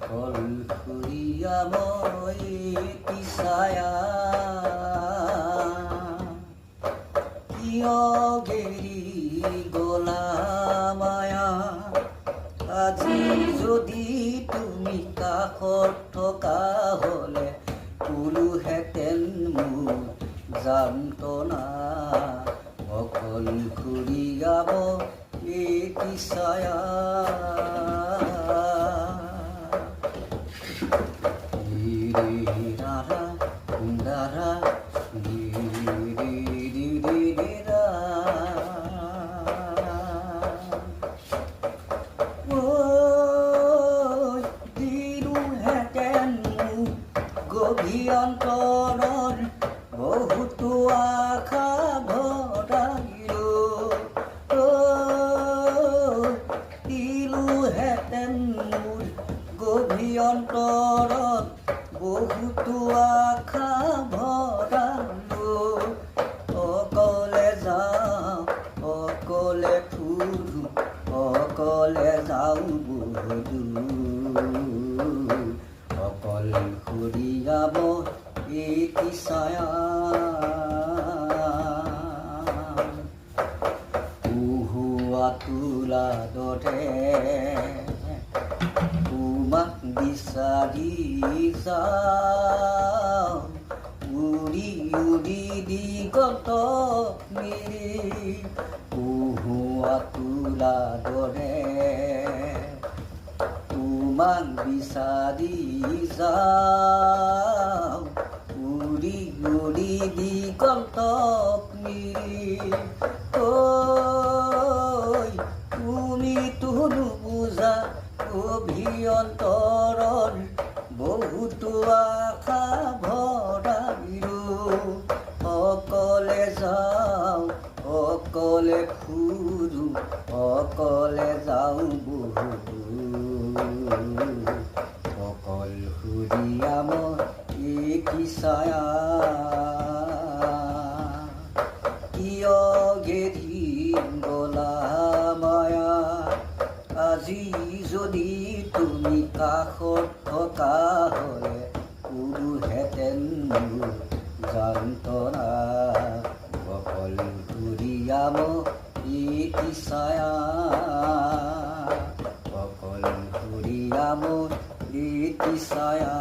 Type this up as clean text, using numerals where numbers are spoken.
অকল ফুৰিয়া মই পিছায়া কিয় গেৰি গলা মায়া আজি যদি তুমি কাষত থকা হলে কোলোহেঁতেন মোৰ যান্তনা অকল ফুৰিয়াব এই পিছায়া অন্তৰৰ বহুতো আশা ভৰাইলো দিলোহেঁতেন মোৰ গভীৰ অন্তৰত বহুতো আশা ভৰালো অকলে যাওঁ অকলে ফুৰো অকলে যাওঁ বহুদূৰ অকল ফুৰিয়াব এই পিছায়া উহুৱা তোলা দৰে তোমাক বিচাৰি যাওঁ উৰি উৰি দিগত মেলি উহুৱা তোলা দৰে তোমাক বিচাৰি যাওঁ উৰি উৰি দিগন্তক মিৰি তুমিতো নুবুজা অভিয়ন্তৰৰ বহুতো আশা ভৰাইলো অকলে যাওঁ অকলে ফুৰো অকলে যাওঁ বহুদূৰ অকল ফুৰিয়া মই এই পিছায়া কিয় গেৰি গলা মায়া আজি যদি তুমি কাষত থকা হলে কোলোহেঁতেন মোৰ যান্তনা অকল ফুৰিয়া মই এই পিছায়া অকল ফুৰিয়া মই এই পিছায়া